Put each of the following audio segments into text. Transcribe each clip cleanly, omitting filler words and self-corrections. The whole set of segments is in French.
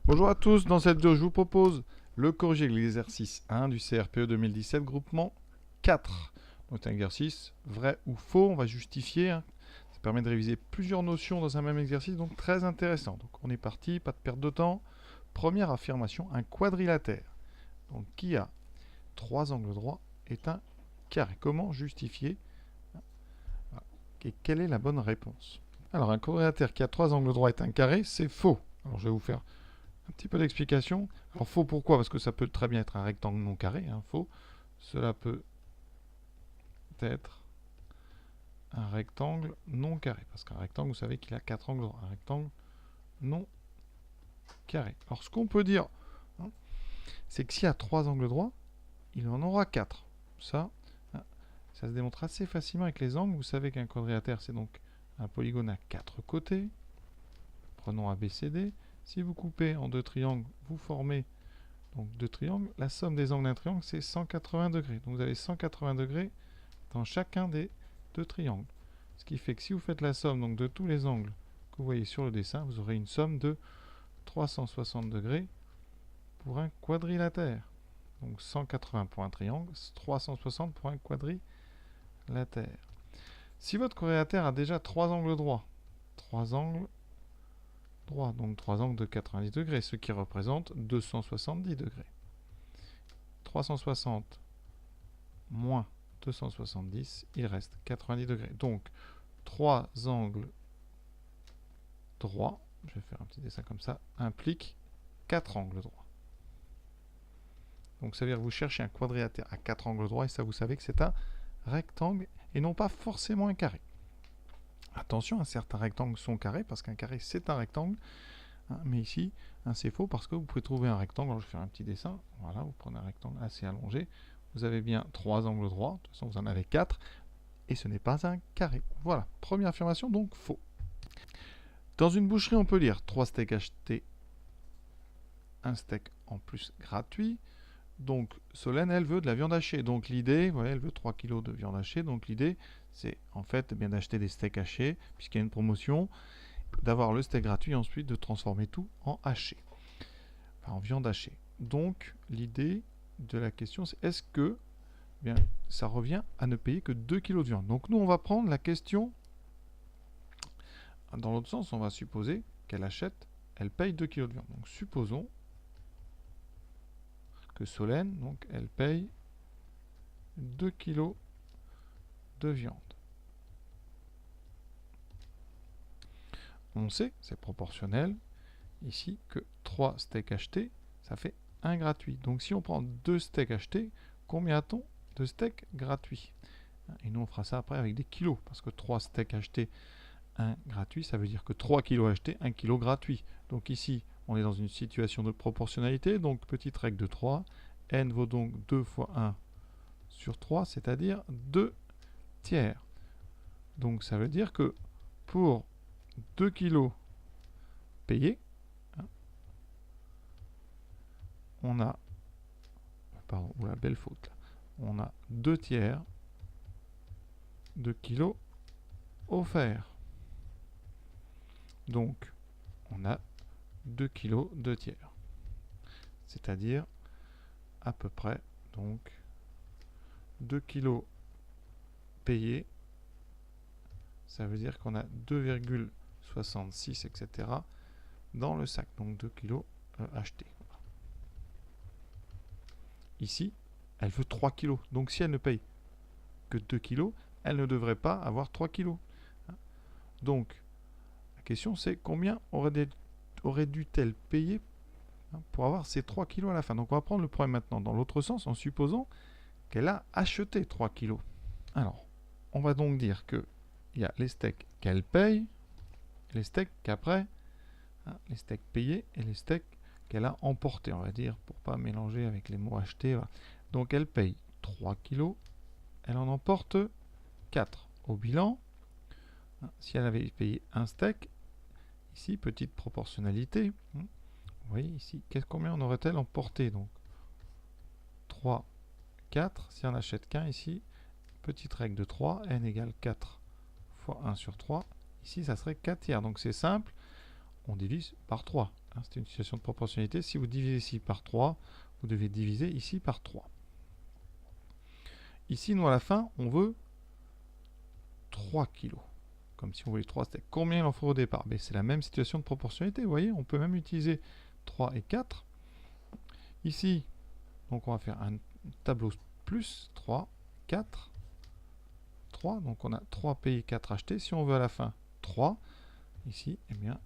Bonjour à tous, dans cette vidéo je vous propose le corriger de l'exercice 1 du CRPE 2017 groupement 4. Donc c'est un exercice vrai ou faux, on va justifier, hein. Ça permet de réviser plusieurs notions dans un même exercice, donc très intéressant. Donc on est parti, pas de perte de temps. Première affirmation, un quadrilatère, donc qui a trois angles droits, est un carré. Comment justifier? Et quelle est la bonne réponse? Alors un quadrilatère qui a trois angles droits est un carré, c'est faux. Alors je vais vous faire un petit peu d'explication. Alors faux pourquoi? Parce que ça peut très bien être un rectangle non carré, hein, faux. Cela peut être un rectangle non carré. Parce qu'un rectangle, vous savez qu'il a quatre angles droits. Un rectangle non carré. Alors ce qu'on peut dire, hein, c'est que s'il y a trois angles droits, il en aura quatre. Ça, hein, ça se démontre assez facilement avec les angles. Vous savez qu'un quadrilatère, c'est donc un polygone à quatre côtés. Prenons ABCD. Si vous coupez en deux triangles, vous formez donc deux triangles. La somme des angles d'un triangle, c'est 180 degrés. Donc vous avez 180 degrés dans chacun des deux triangles. Ce qui fait que si vous faites la somme donc, de tous les angles que vous voyez sur le dessin, vous aurez une somme de 360 degrés pour un quadrilatère. Donc 180 pour un triangle, 360 pour un quadrilatère. Si votre quadrilatère a déjà trois angles droits, donc trois angles de 90 degrés, ce qui représente 270 degrés. 360 moins 270, il reste 90 degrés. Donc, trois angles droits, je vais faire un petit dessin comme ça, implique quatre angles droits. Donc, ça veut dire que vous cherchez un quadrilatère à quatre angles droits, et ça, vous savez que c'est un rectangle, et non pas forcément un carré. Attention, certains rectangles sont carrés, parce qu'un carré, c'est un rectangle, hein, mais ici, hein, c'est faux, parce que vous pouvez trouver un rectangle. Alors, je vais faire un petit dessin. Voilà, vous prenez un rectangle assez allongé. Vous avez bien trois angles droits. De toute façon, vous en avez quatre. Et ce n'est pas un carré. Voilà, première affirmation, donc faux. Dans une boucherie, on peut lire 3 steaks achetés, un steak en plus gratuit. Donc, Solène, elle veut de la viande hachée. Donc, l'idée, ouais, elle veut 3 kg de viande hachée. Donc, l'idée, c'est en fait bien d'acheter des steaks hachés, puisqu'il y a une promotion, d'avoir le steak gratuit et ensuite de transformer tout en haché, enfin, en viande hachée. Donc, l'idée de la question, c'est est-ce que bien, ça revient à ne payer que 2 kg de viande. Donc, nous, on va prendre la question dans l'autre sens. On va supposer qu'elle achète, elle paye 2 kg de viande. Donc, supposons que Solène, donc, elle paye 2 kg de viande. On sait, c'est proportionnel, ici, que 3 steaks achetés, ça fait 1 gratuit. Donc, si on prend 2 steaks achetés, combien a-t-on de steaks gratuits? Et nous, on fera ça après avec des kilos, parce que 3 steaks achetés, 1 gratuit, ça veut dire que 3 kilos achetés, 1 kilo gratuit. Donc ici, on est dans une situation de proportionnalité, donc petite règle de 3, n vaut donc 2 fois 1 sur 3, c'est-à-dire 2 tiers. Donc ça veut dire que pour 2 kilos payés, hein, on a, pardon, la belle faute, là, on a 2 tiers de kilos offerts. Donc, on a 2 kg 2 tiers. C'est-à-dire à peu près donc 2 kg payés. Ça veut dire qu'on a 2,66 etc. dans le sac. Donc 2 kg achetés. Ici, elle veut 3 kg. Donc si elle ne paye que 2 kg, elle ne devrait pas avoir 3 kg. Donc, la question c'est combien aurait dû-elle payer pour avoir ces 3 kg à la fin. Donc on va prendre le problème maintenant dans l'autre sens en supposant qu'elle a acheté 3 kg. Alors, on va donc dire qu'il y a les steaks qu'elle paye, les steaks qu'après, hein, les steaks payés et les steaks qu'elle a emportés, on va dire, pour ne pas mélanger avec les mots achetés. Voilà. Donc elle paye 3 kg, elle en emporte 4 au bilan. Hein, si elle avait payé un steak, ici, petite proportionnalité, hein, vous voyez ici, combien en aurait-elle emporté? Donc 3, 4. Si on n'achète qu'un ici, petite règle de 3, n égale 4 fois 1 sur 3. Ici, ça serait 4 tiers. Donc c'est simple, on divise par 3. hein, c'est une situation de proportionnalité. Si vous divisez ici par 3, vous devez diviser ici par 3. Ici, nous, à la fin, on veut 3 kg. Comme si on voulait 3 steaks. Combien il en faut au départ? C'est la même situation de proportionnalité. Vous voyez, on peut même utiliser 3 et 4. Ici, donc on va faire un tableau plus 3, 4, 3. Donc on a 3 payés, 4 achetés. Si on veut à la fin 3, ici, eh bien,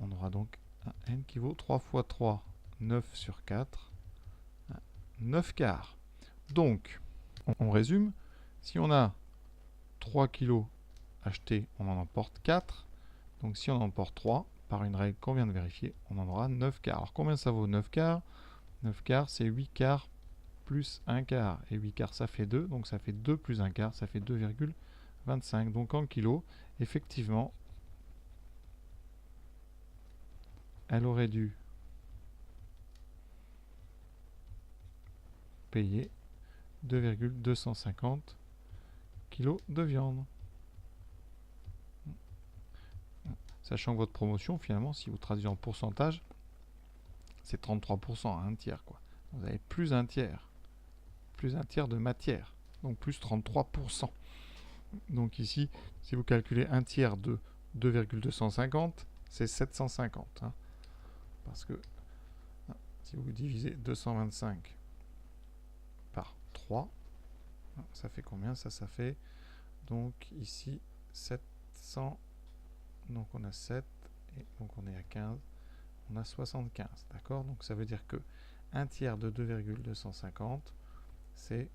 on aura donc un n qui vaut 3 fois 3, 9 sur 4, 9 quarts. Donc, on résume. Si on a 3 kg achetés, on en emporte 4. Donc si on en emporte 3, par une règle qu'on vient de vérifier, on en aura 9 quarts. Alors combien ça vaut 9 quarts? 9 quarts, c'est 8 quarts plus 1 quart. Et 8 quarts, ça fait 2. Donc ça fait 2 plus 1 quart, ça fait 2,25. Donc en kilos, effectivement, elle aurait dû payer 2,250 kg de viande. Sachant que votre promotion, finalement, si vous traduisez en pourcentage, c'est 33%, un tiers, quoi. Vous avez plus un tiers de matière, donc plus 33%. Donc ici, si vous calculez un tiers de 2,250, c'est 750. Hein, parce que si vous divisez 225 par 3, ça fait combien? Ça fait donc ici 700. Donc on a 7, et donc on est à 15, on a 75, d'accord? Donc ça veut dire que un tiers de 2,250, c'est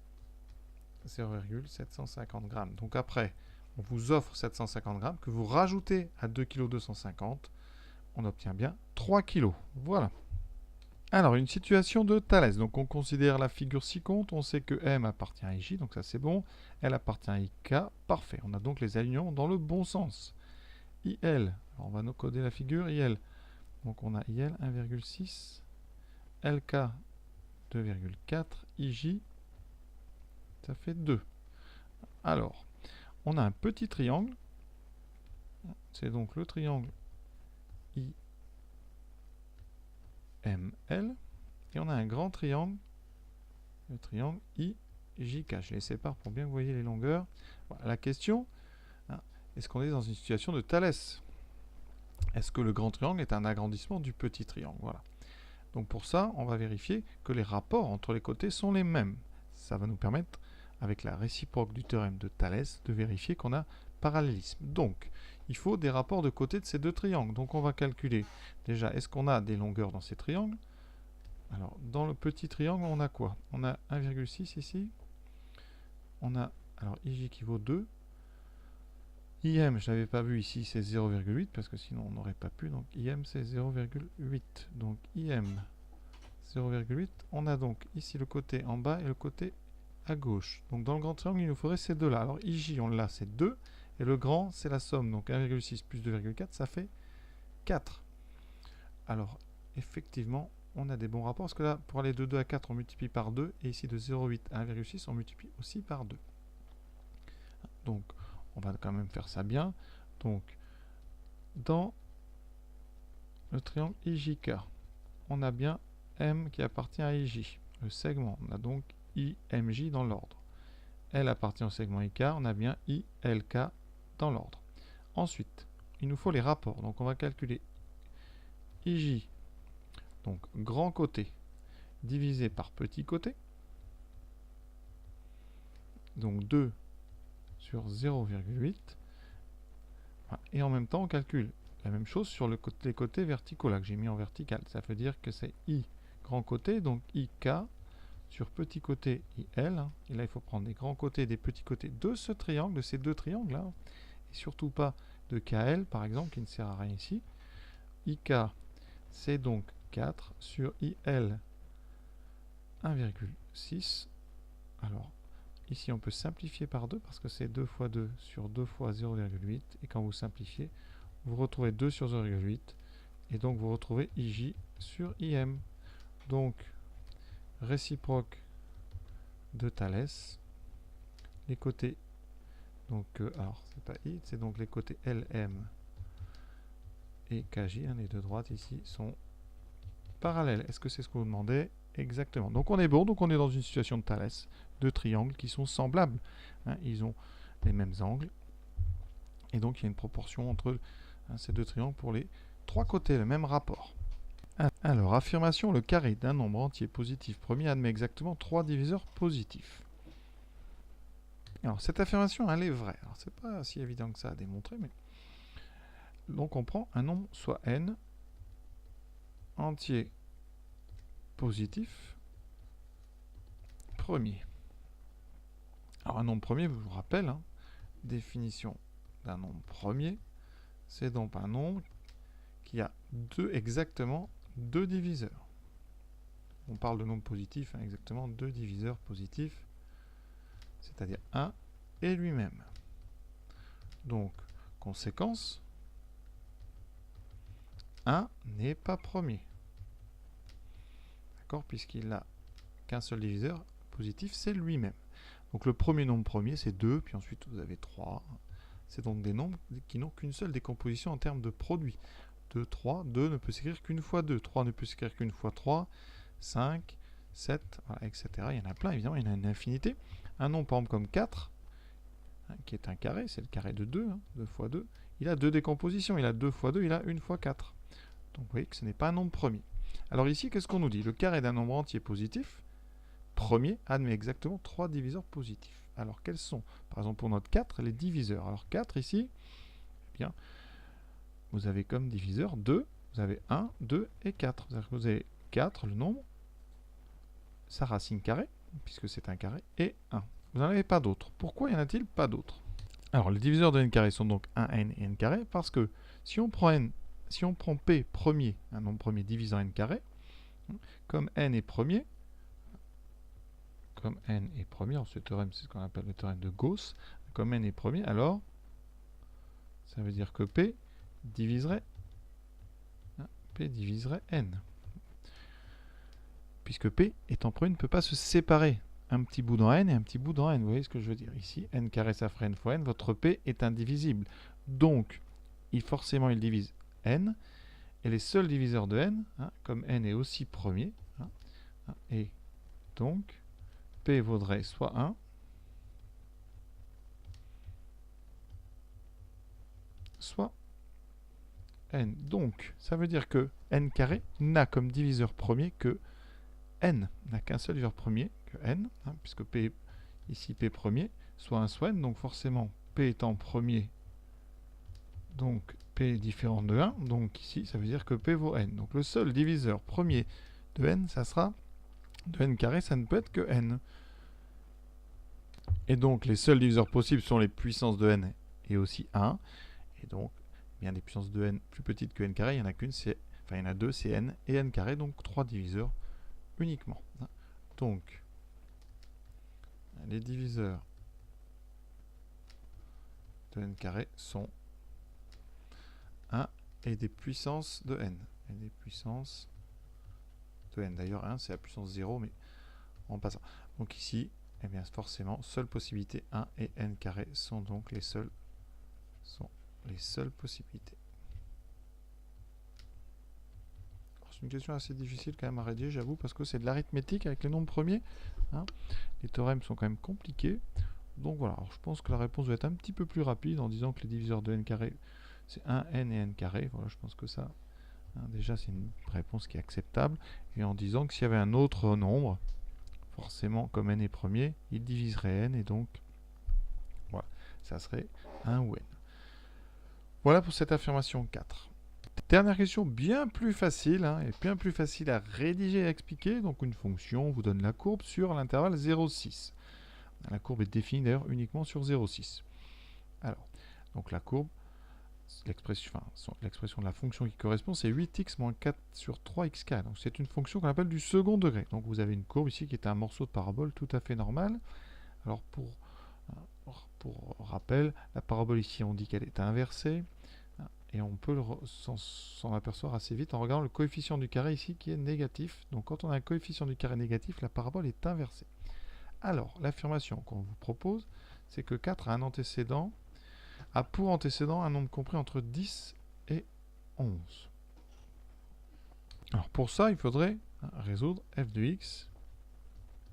0,750 grammes. Donc après, on vous offre 750 grammes que vous rajoutez à 2,250 kg, on obtient bien 3 kg. Voilà. Alors, une situation de Thalès. Donc, on considère la figure ci-compte. On sait que M appartient à J, donc ça c'est bon. L appartient à IK, parfait. On a donc les alignements dans le bon sens. IL, alors on va nous coder la figure IL. Donc on a IL 1,6, LK 2,4, IJ, ça fait 2. Alors, on a un petit triangle, c'est donc le triangle IML, et on a un grand triangle, le triangle IJK. Je les sépare pour bien que vous voyez les longueurs. Voilà, la question, est-ce qu'on est dans une situation de Thalès? Est-ce que le grand triangle est un agrandissement du petit triangle? Voilà. Donc pour ça, on va vérifier que les rapports entre les côtés sont les mêmes. Ça va nous permettre, avec la réciproque du théorème de Thalès, de vérifier qu'on a parallélisme. Donc, il faut des rapports de côté de ces deux triangles. Donc on va calculer, déjà, est-ce qu'on a des longueurs dans ces triangles? Alors, dans le petit triangle, on a quoi? On a 1,6 ici. On a, alors, IJ qui vaut 2. IM, je n'avais pas vu ici, c'est 0,8 parce que sinon on n'aurait pas pu. Donc IM c'est 0,8. Donc IM 0,8. On a donc ici le côté en bas et le côté à gauche. Donc dans le grand triangle, il nous faudrait ces deux-là. Alors IJ, on l'a, c'est 2. Et le grand, c'est la somme. Donc 1,6 plus 2,4, ça fait 4. Alors effectivement, on a des bons rapports. Parce que là, pour aller de 2 à 4, on multiplie par 2. Et ici de 0,8 à 1,6, on multiplie aussi par 2. Donc on va quand même faire ça bien. Donc, dans le triangle IJK, on a bien M qui appartient à IJ, le segment. On a donc IMJ dans l'ordre. L appartient au segment IK, on a bien ILK dans l'ordre. Ensuite, il nous faut les rapports. Donc, on va calculer IJ, donc grand côté, divisé par petit côté. Donc, 2 sur 0,8. Et en même temps, on calcule la même chose sur les côtés verticaux, là, que j'ai mis en vertical. Ça veut dire que c'est I grand côté, donc IK sur petit côté IL. Hein. Et là, il faut prendre des grands côtés et des petits côtés de ce triangle, de ces deux triangles-là. Et surtout pas de KL, par exemple, qui ne sert à rien ici. IK, c'est donc 4 sur IL 1,6. Alors, ici, on peut simplifier par 2 parce que c'est 2 fois 2 sur 2 fois 0,8. Et quand vous simplifiez, vous retrouvez 2 sur 0,8. Et donc, vous retrouvez IJ sur IM. Donc, réciproque de Thalès. Les côtés, donc, alors, c'est pas I, c'est donc les côtés LM et KJ, hein, les deux droites ici, sont parallèles. Est-ce que c'est ce qu'on vous demandait? Exactement. Donc on est bon, donc on est dans une situation de Thalès, de triangles qui sont semblables. Hein, ils ont les mêmes angles. Et donc il y a une proportion entre ces deux triangles pour les trois côtés, le même rapport. Alors, affirmation, le carré d'un nombre entier positif premier admet exactement 3 diviseurs positifs. Alors, cette affirmation, elle est vraie. Alors, c'est pas si évident que ça à démontrer, mais... Donc, on prend un nombre, soit n, entier positif, premier. Alors, un nombre premier, je vous rappelle, hein, définition d'un nombre premier, c'est donc un nombre qui a exactement deux diviseurs. On parle de nombre positif, hein, exactement deux diviseurs positifs, c'est-à-dire 1 et lui-même. Donc, conséquence, 1 n'est pas premier. D'accord? Puisqu'il n'a qu'un seul diviseur positif, c'est lui-même. Donc le premier nombre premier, c'est 2, puis ensuite vous avez 3. C'est donc des nombres qui n'ont qu'une seule décomposition en termes de produit. 2, 3, 2 ne peut s'écrire qu'une fois 2, 3 ne peut s'écrire qu'une fois 3, 5, 7, voilà, etc. Il y en a plein, évidemment, il y en a une infinité. Un nombre, par exemple, comme 4, hein, qui est un carré, c'est le carré de 2, hein, 2 fois 2, il a deux décompositions, il a 2 fois 2, il a 1 fois 4. Donc vous voyez que ce n'est pas un nombre premier. Alors ici, qu'est-ce qu'on nous dit? Le carré d'un nombre entier positif, premier, admet exactement 3 diviseurs positifs. Alors quels sont, par exemple pour notre 4, les diviseurs? Alors 4 ici, eh bien, vous avez comme diviseur 2, vous avez 1, 2 et 4. C'est-à-dire que vous avez 4, le nombre, sa racine carrée, puisque c'est un carré, et 1. Vous n'en avez pas d'autres. Pourquoi y en a-t-il pas d'autres? Alors les diviseurs de n carré sont donc 1n et n carré, parce que si on prend p premier, un nombre premier divisant n carré, comme n est premier, alors ce théorème c'est ce qu'on appelle le théorème de Gauss, comme n est premier, alors ça veut dire que p diviserait n. Puisque p étant premier ne peut pas se séparer. Un petit bout dans n et un petit bout dans n. Vous voyez ce que je veux dire? Ici, n carré ça ferait n fois n. Votre p est indivisible. Donc, forcément il divise n. Et les seuls diviseurs de n, hein, comme n est aussi premier, hein, et donc p vaudrait soit 1, soit n. Donc, ça veut dire que n carré n'a comme diviseur premier que n. N'a qu'un seul diviseur premier, que n, hein, puisque p, ici p premier, soit 1 soit n. Donc forcément, p étant premier, donc p est différent de 1. Donc ici, ça veut dire que p vaut n. Donc le seul diviseur premier de n, ça sera de n carré, ça ne peut être que n. Et donc les seuls diviseurs possibles sont les puissances de n et aussi 1. Et donc, bien des puissances de n plus petites que n carré, il n'y en a qu'une, il y en a deux, c'est n et n carré, donc 3 diviseurs uniquement. Donc, les diviseurs de n carré sont 1 et des puissances de n. Et des puissances de n. D'ailleurs, 1, c'est la puissance 0, mais en passant. Donc ici, eh bien, forcément, seule possibilité 1 et n carré sont donc les seules possibilités. C'est une question assez difficile quand même à rédiger, j'avoue, parce que c'est de l'arithmétique avec les nombres premiers. Hein. Les théorèmes sont quand même compliqués. Donc voilà, alors, je pense que la réponse va être un petit peu plus rapide en disant que les diviseurs de n carré, c'est 1n et n carré. Voilà, je pense que ça, hein, déjà, c'est une réponse qui est acceptable. Et en disant que s'il y avait un autre nombre, forcément, comme n est premier, il diviserait n, et donc, voilà, ça serait 1 ou n. Voilà pour cette affirmation 4. Dernière question bien plus facile, hein, et bien plus facile à rédiger et à expliquer. Donc une fonction vous donne la courbe sur l'intervalle 0,6. La courbe est définie d'ailleurs uniquement sur 0,6. Alors, donc la courbe, l'expression de la fonction qui correspond, c'est 8x moins 4 sur 3xk. Donc c'est une fonction qu'on appelle du second degré. Donc vous avez une courbe ici qui est un morceau de parabole tout à fait normal. Alors pour rappel, la parabole ici, on dit qu'elle est inversée. Et on peut s'en apercevoir assez vite en regardant le coefficient du carré ici qui est négatif. Donc quand on a un coefficient du carré négatif, la parabole est inversée. Alors, l'affirmation qu'on vous propose, c'est que 4 a pour antécédent un nombre compris entre 10 et 11. Alors pour ça, il faudrait résoudre f de x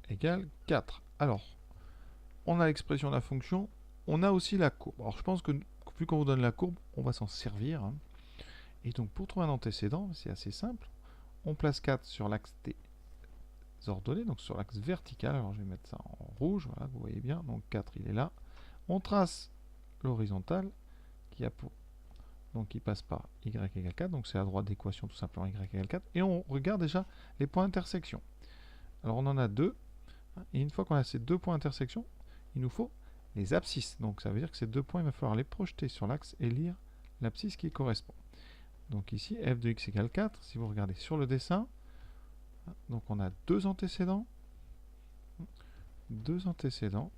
égale 4. Alors, on a l'expression de la fonction, on a aussi la courbe. Alors je pense que vu qu'on vous donne la courbe, on va s'en servir. Et donc pour trouver un antécédent, c'est assez simple. On place 4 sur l'axe des ordonnées, donc sur l'axe vertical. Alors je vais mettre ça en rouge, voilà, vous voyez bien. Donc 4, il est là. On trace l'horizontale qui a pour... Donc il passe par y égale 4, donc c'est la droite d'équation tout simplement y égale 4. Et on regarde déjà les points d'intersection. Alors on en a 2. Et une fois qu'on a ces 2 points d'intersection, il nous faut les abscisses. Donc ça veut dire que ces 2 points, il va falloir les projeter sur l'axe et lire l'abscisse qui correspond. Donc ici, f de x égale 4. Si vous regardez sur le dessin, donc on a 2 antécédents. 2 antécédents,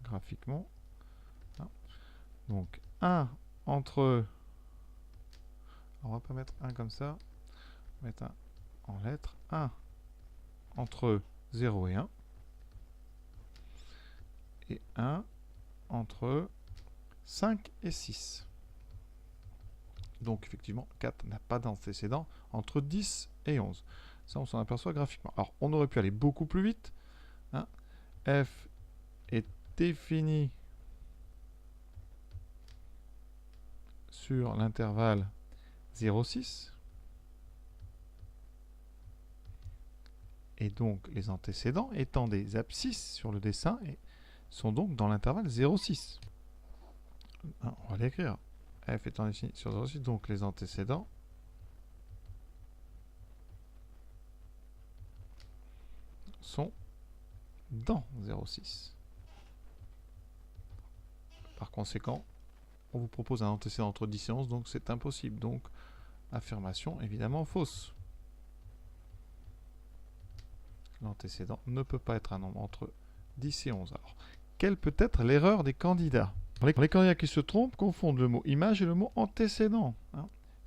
graphiquement. Donc 1 entre... On va pas mettre 1 comme ça. On va mettre 1 en lettres. 1 entre 0 et 1. Et 1 entre 5 et 6. Donc effectivement, 4 n'a pas d'antécédent entre 10 et 11. Ça, on s'en aperçoit graphiquement. Alors, on aurait pu aller beaucoup plus vite. F est défini sur l'intervalle 0,6. Et donc, les antécédents étant des abscisses sur le dessin et sont donc dans l'intervalle 0,6. On va l'écrire. F étant défini sur 0,6, donc les antécédents sont dans 0,6. Par conséquent, on vous propose un antécédent entre 10 et 11, donc c'est impossible. Donc, affirmation évidemment fausse. L'antécédent ne peut pas être un nombre entre 10 et 11. Alors, quelle peut être l'erreur des candidats? Les candidats qui se trompent confondent le mot image et le mot antécédent.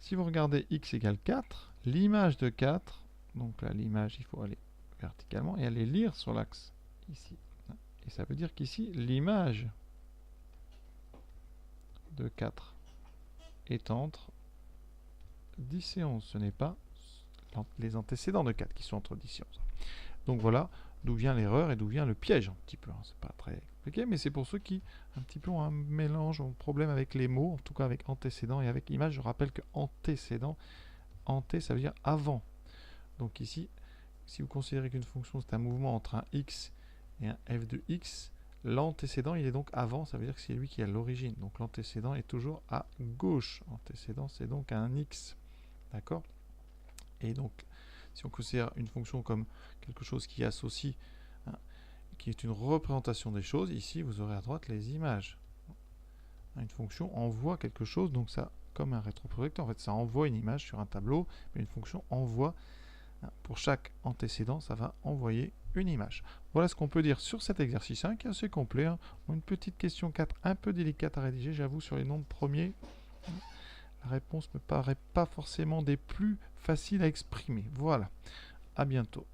Si vous regardez x égale 4, l'image de 4, donc là l'image il faut aller verticalement et aller lire sur l'axe ici. Et ça veut dire qu'ici l'image de 4 est entre 10 et 11. Ce n'est pas les antécédents de 4 qui sont entre 10 et 11. Donc voilà d'où vient l'erreur et d'où vient le piège un petit peu. C'est pas très compliqué, mais c'est pour ceux qui un petit peu ont un mélange, ont un problème avec les mots, en tout cas avec antécédent et avec image. Je rappelle que antécédent, anté ça veut dire avant. Donc ici, si vous considérez qu'une fonction c'est un mouvement entre un x et un f de x, l'antécédent il est donc avant, ça veut dire que c'est lui qui a l'origine. Donc l'antécédent est toujours à gauche. Antécédent c'est donc un x. D'accord? Et donc si on considère une fonction comme quelque chose qui associe, qui est une représentation des choses, ici vous aurez à droite les images. Une fonction envoie quelque chose, donc ça, comme un rétroprojecteur, en fait ça envoie une image sur un tableau, mais une fonction envoie, pour chaque antécédent, ça va envoyer une image. Voilà ce qu'on peut dire sur cet exercice 1 qui est assez complet. Une petite question 4 un peu délicate à rédiger, j'avoue, sur les nombres premiers. La réponse ne me paraît pas forcément des plus faciles à exprimer. Voilà, à bientôt.